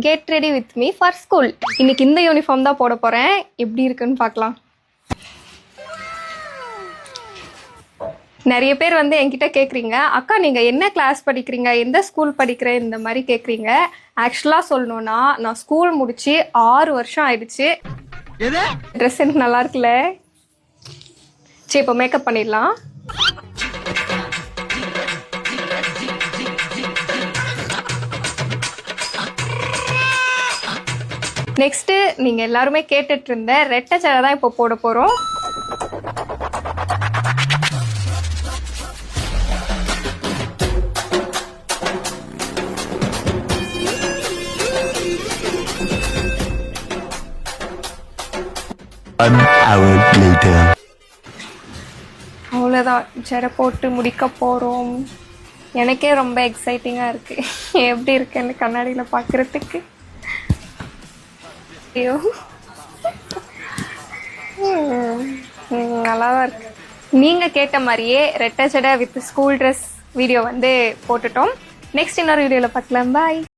Get ready with me for school. இன்னைக்கு இந்த uniform தான் போட போகிறேன். எப்படி இருக்குன்னு பார்க்கலாம். நிறைய பேர் வந்து என்கிட்ட கேட்குறீங்க, அக்கா நீங்கள் என்ன கிளாஸ் படிக்கிறீங்க, எந்த ஸ்கூல் படிக்கிறேன், இந்த மாதிரி கேட்குறீங்க. ஆக்சுவலாக சொல்லணும்னா நான் ஸ்கூல் முடிச்சு 6 வருஷம் ஆயிடுச்சு. ட்ரெஸ் எனக்கு நல்லா இருக்குல்ல. சரி, இப்போ மேக்கப் பண்ணிடலாம். நெக்ஸ்ட் நீங்க எல்லாருமே கேட்டுட்டு இருந்த ரெட்டை ஜடை தான் இப்போ போட போறோம். அவ்வளோதான், ஜடை போட்டு முடிக்க போறோம். எனக்கே ரொம்ப எக்ஸைட்டிங்கா இருக்கு. எப்படி இருக்குன்னு கண்ணாடியில பாக்குறதுக்கு. ஐயோ, நல்லாதான் இருக்கு. நீங்க கேட்ட மாதிரியே ரெட்டை ஜடை வித் ஸ்கூல் ட்ரெஸ் வீடியோ வந்து போட்டுட்டோம். நெக்ஸ்ட் இன்னொரு வீடியோல பார்க்கலாம். பாய்.